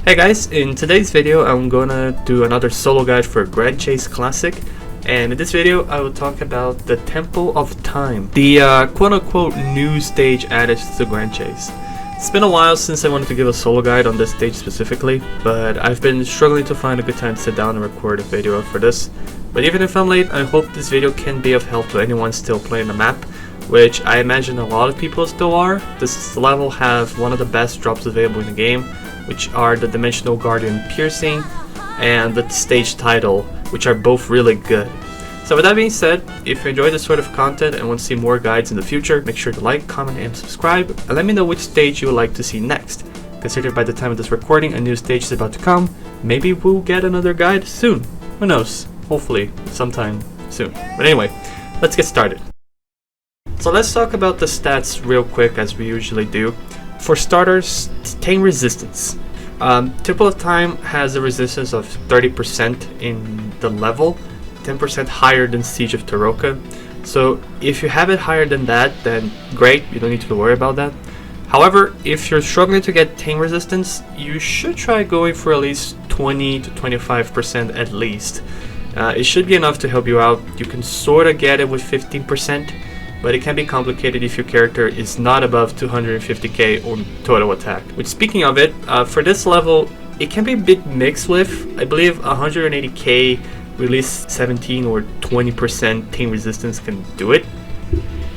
Hey guys, in today's video I'm gonna do another solo guide for Grand Chase Classic, and in this video I will talk about the Temple of Time, the quote-unquote new stage added to the Grand Chase. It's been a while since I wanted to give a solo guide on this stage specifically, but I've been struggling to find a good time to sit down and record a video for this. But even if I'm late, I hope this video can be of help to anyone still playing the map, which I imagine a lot of people still are. This level have one of the best drops available in the game, which are the Dimensional Guardian Piercing and the stage title, which are both really good. So with that being said, if you enjoy this sort of content and want to see more guides in the future, make sure to like, comment, and subscribe, and let me know which stage you would like to see next. Consider by the time of this recording a new stage is about to come. Maybe we'll get another guide soon. Who knows? Hopefully sometime soon. But anyway, let's get started. So let's talk about the stats real quick, as we usually do. For starters, Tame Resistance. Temple of Time has a resistance of 30% in the level, 10% higher than Siege of Tarokka. So if you have it higher than that, then great, you don't need to worry about that. However, if you're struggling to get Tame Resistance, you should try going for at least 20 to 25% at least. It should be enough to help you out. You can sort of get it with 15%. But it can be complicated if your character is not above 250k on total attack. Which, speaking of it, for this level, it can be a bit mixed with, I believe 180k release 17 or 20% Tame Resistance can do it.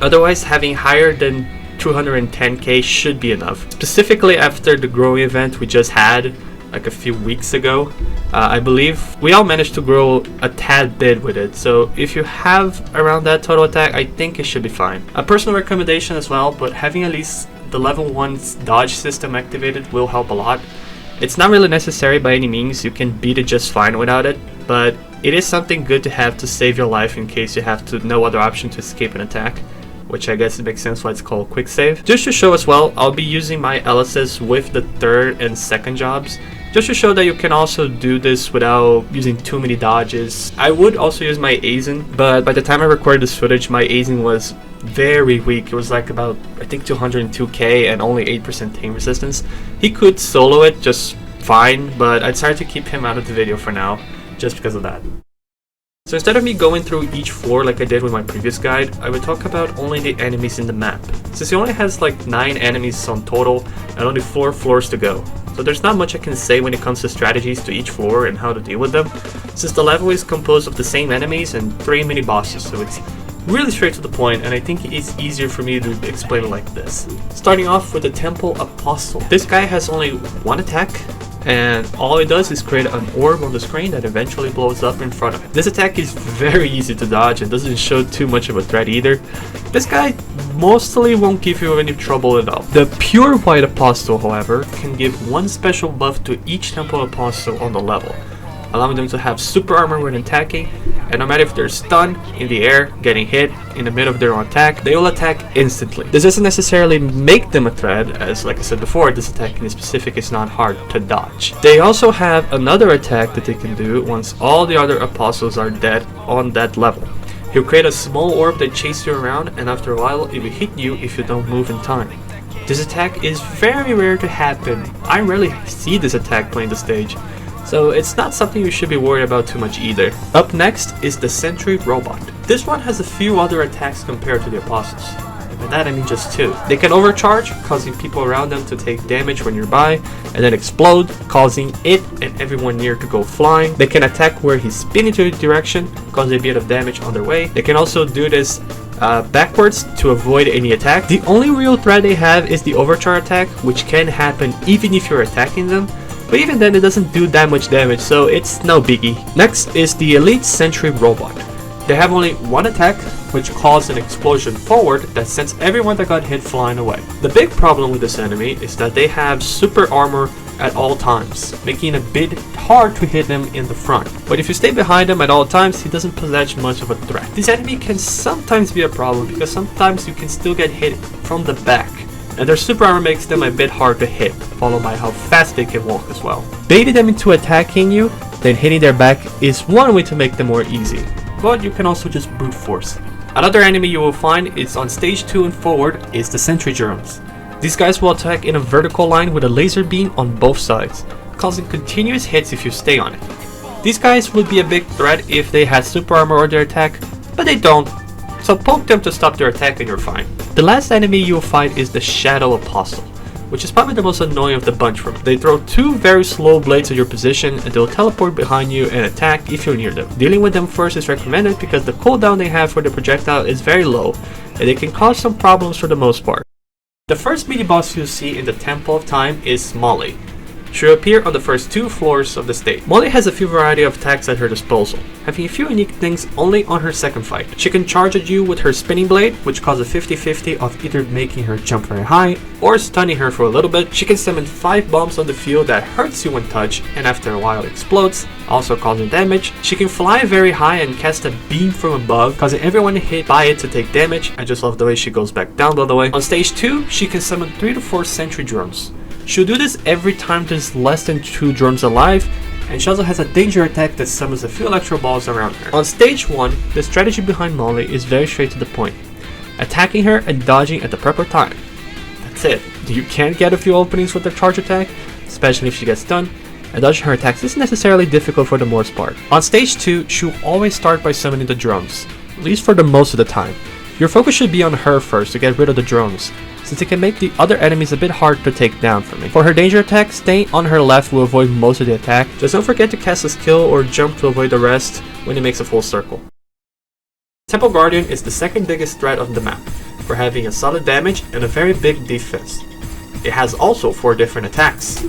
Otherwise, having higher than 210k should be enough. Specifically after the growing event we just had like a few weeks ago, I believe we all managed to grow a tad bit with it, so if you have around that total attack, I think it should be fine. A personal recommendation as well, but having at least the level 1 dodge system activated will help a lot. It's not really necessary by any means, you can beat it just fine without it, but it is something good to have to save your life in case you have to no other option to escape an attack, which I guess it makes sense why it's called quick save. Just to show as well, I'll be using my LSs with the third and second jobs, just to show that you can also do this without using too many dodges. I would also use my Aizen, but by the time I recorded this footage, my Aizen was very weak. It was like about, I think 202k and only 8% Tame Resistance. He could solo it just fine, but I decided to keep him out of the video for now, just because of that. So instead of me going through each floor like I did with my previous guide, I would talk about only the enemies in the map, since it only has like 9 enemies on total and only 4 floors to go. So there's not much I can say when it comes to strategies to each floor and how to deal with them, since the level is composed of the same enemies and 3 mini bosses, so it's really straight to the point, and I think it's easier for me to explain it like this. Starting off with the Temple Apostle. This guy has only 1 attack, and all it does is create an orb on the screen that eventually blows up in front of it. This attack is very easy to dodge and doesn't show too much of a threat either. This guy mostly won't give you any trouble at all. The Pure White Apostle, however, can give 1 special buff to each Temple Apostle on the level, allowing them to have super armor when attacking, and no matter if they're stunned, in the air, getting hit, in the middle of their attack, they will attack instantly. This doesn't necessarily make them a threat, as like I said before, this attack in specific is not hard to dodge. They also have another attack that they can do once all the other apostles are dead on that level. He'll create a small orb that chases you around, and after a while it will hit you if you don't move in time. This attack is very rare to happen. I rarely see this attack playing the stage, so it's not something you should be worried about too much either. Up next is the Sentry Robot. This one has a few other attacks compared to the Apostles. And by that I mean just 2. They can overcharge, causing people around them to take damage when nearby, and then explode, causing it and everyone near to go flying. They can attack where he's spinning to a direction, causing a bit of damage on their way. They can also do this backwards to avoid any attack. The only real threat they have is the overcharge attack, which can happen even if you're attacking them. But even then it doesn't do that much damage, so it's no biggie. Next is the Elite Sentry Robot. They have only 1 attack, which caused an explosion forward that sends everyone that got hit flying away. The big problem with this enemy is that they have super armor at all times, making it a bit hard to hit them in the front. But if you stay behind him at all times, he doesn't possess much of a threat. This enemy can sometimes be a problem because sometimes you can still get hit from the back, and their super armor makes them a bit hard to hit, followed by how fast they can walk as well. Baiting them into attacking you, then hitting their back is one way to make them more easy, but you can also just brute force. Another enemy you will find is on stage 2 and forward is the Sentry Germs. These guys will attack in a vertical line with a laser beam on both sides. causing continuous hits if you stay on it. These guys would be a big threat if they had super armor on their attack, but they don't, so poke them to stop their attack and you're fine. The last enemy you'll fight is the Shadow Apostle, which is probably the most annoying of the bunch for me. They throw two very slow blades at your position and they'll teleport behind you and attack if you're near them. Dealing with them first is recommended because the cooldown they have for the projectile is very low and they can cause some problems for the most part. The first mini boss you'll see in the Temple of Time is Molly. She'll appear on the first 2 floors of the stage. Molly has a few variety of attacks at her disposal, having a few unique things only on her second fight. She can charge at you with her spinning blade, which causes 50-50 of either making her jump very high or stunning her for a little bit. She can summon 5 bombs on the field that hurts you when touched and after a while explodes, also causing damage. She can fly very high and cast a beam from above, causing everyone hit by it to take damage. I just love the way she goes back down, by the way. On stage 2, she can summon 3 to 4 sentry drones. She'll do this every time there's less than 2 drones alive, and she also has a danger attack that summons a few electro balls around her. On stage 1, the strategy behind Molly is very straight to the point, attacking her and dodging at the proper time. That's it. You can get a few openings with the charge attack, especially if she gets stunned, and dodging her attacks isn't necessarily difficult for the most part. On stage 2, she'll always start by summoning the drones, at least for the most of the time. Your focus should be on her first to get rid of the drones, since it can make the other enemies a bit hard to take down for me. For her danger attack, staying on her left will avoid most of the attack. Just don't forget to cast a skill or jump to avoid the rest when it makes a full circle. Temple Guardian is the second biggest threat on the map, for having a solid damage and a very big defense. It has also 4 different attacks.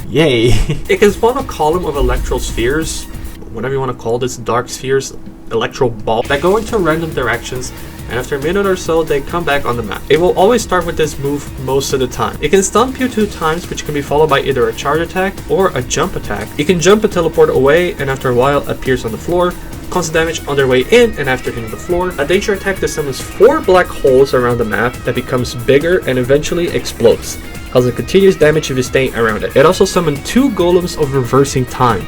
Yay! It can spawn a column of electro spheres, whatever you want to call this, dark spheres, electro ball, that go into random directions, and after a minute or so they come back on the map. It will always start with this move most of the time. It can stomp you 2 times, which can be followed by either a charge attack or a jump attack. It can jump and teleport away and after a while appears on the floor, causes damage on their way in and after hitting the floor. A danger attack that summons 4 black holes around the map that becomes bigger and eventually explodes, causing continuous damage if you stay around it. It also summons 2 golems of reversing time,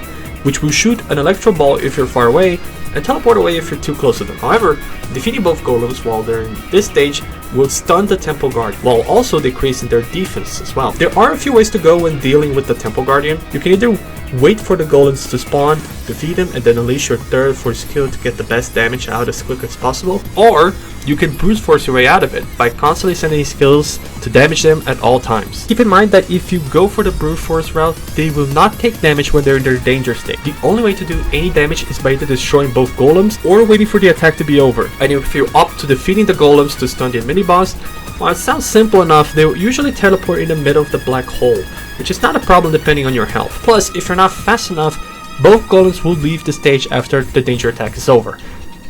which will shoot an electro ball if you're far away and teleport away if you're too close to them. However, defeating both golems while they're in this stage will stun the Temple Guardian, while also decreasing their defense as well. There are a few ways to go when dealing with the Temple Guardian. You can either wait for the golems to spawn, defeat them, and then unleash your third force skill to get the best damage out as quick as possible, or you can brute force your way out of it by constantly sending skills to damage them at all times. Keep in mind that if you go for the brute force route, they will not take damage when they're in their danger state. The only way to do any damage is by either destroying both golems or waiting for the attack to be over. And if you opt to defeating the golems to stun the mini boss, while it sounds simple enough, they will usually teleport in the middle of the black hole, which is not a problem depending on your health. Plus, if you're not fast enough, both golems will leave the stage after the danger attack is over,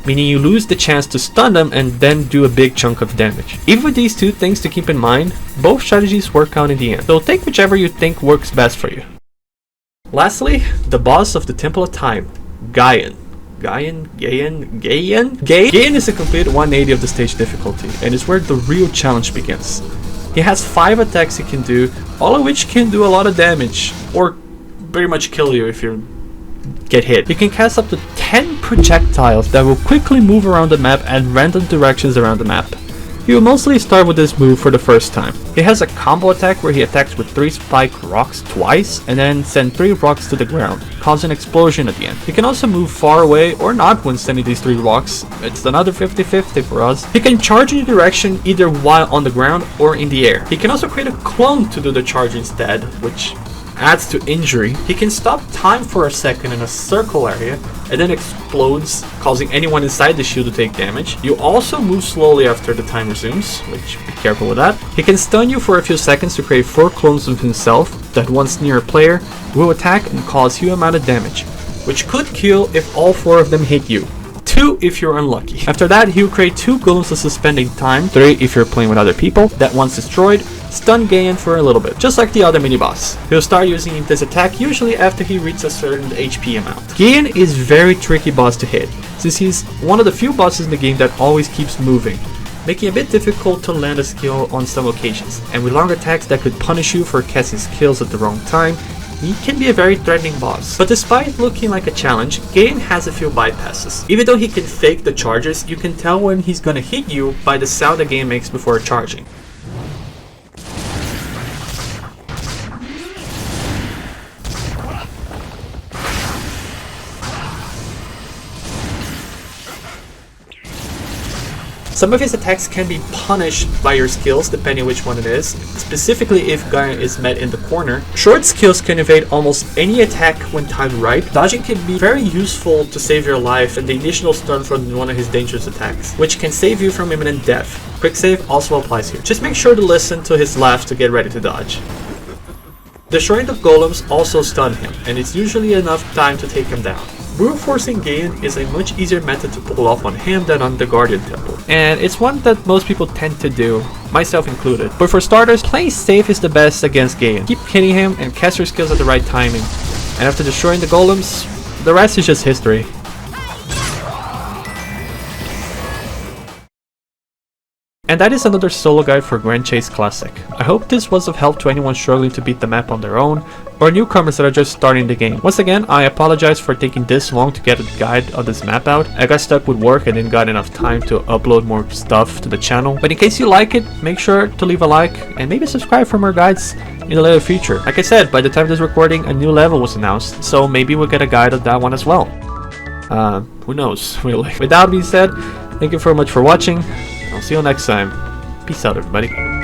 meaning you lose the chance to stun them and then do a big chunk of damage. Even with these 2 things to keep in mind, both strategies work out in the end, so take whichever you think works best for you. Lastly, the boss of the Temple of Time, Gaian. Gaian is a complete 180 of the stage difficulty, and is where the real challenge begins. He has 5 attacks he can do, all of which can do a lot of damage, or pretty much kill you if you get hit. He can cast up to 10 projectiles that will quickly move around the map at random directions around the map. He will mostly start with this move for the first time. He has a combo attack where he attacks with 3 spike rocks twice and then send 3 rocks to the ground, causing an explosion at the end. He can also move far away or not when sending these 3 rocks. It's another 50-50 for us. He can charge in your direction either while on the ground or in the air. He can also create a clone to do the charge instead, which adds to injury. He can stop time for a second in a circle area and then explodes, causing anyone inside the shield to take damage. You also move slowly after the time resumes, which be careful with that. He can stun you for a few seconds to create 4 clones of himself that once near a player will attack and cause huge amount of damage, which could kill if all 4 of them hit you. 2 if you're unlucky. After that, he'll create 2 golems of suspending time, 3 if you're playing with other people, that once destroyed, stun Gaian for a little bit, just like the other mini-boss. He'll start using this attack usually after he reaches a certain HP amount. Gaian is very tricky boss to hit, since he's one of the few bosses in the game that always keeps moving, making it a bit difficult to land a skill on some occasions, and with long attacks that could punish you for casting skills at the wrong time, he can be a very threatening boss. But despite looking like a challenge, Gaian has a few bypasses. Even though he can fake the charges, you can tell when he's gonna hit you by the sound the game makes before charging. Some of his attacks can be punished by your skills depending which one it is, specifically if Gaian is met in the corner. Short skills can evade almost any attack when timed right. Dodging can be very useful to save your life and the initial stun from one of his dangerous attacks, which can save you from imminent death. Quick save also applies here. Just make sure to listen to his laugh to get ready to dodge. Destroying the golems also stun him, and it's usually enough time to take him down. Brute forcing Gaian is a much easier method to pull off on him than on the Guardian Temple, and it's one that most people tend to do, myself included. But for starters, playing safe is the best against Gaian. Keep hitting him and cast your skills at the right timing, and after destroying the golems, the rest is just history. And that is another solo guide for Grand Chase Classic. I hope this was of help to anyone struggling to beat the map on their own, or newcomers that are just starting the game. Once again, I apologize for taking this long to get a guide of this map out. I got stuck with work and didn't got enough time to upload more stuff to the channel. But in case you like it, make sure to leave a like and maybe subscribe for more guides in the later future. Like I said, by the time of this recording, a new level was announced, so maybe we'll get a guide of that one as well. Who knows, really. With that being said, thank you very much for watching. I'll see you next time. Peace out, everybody.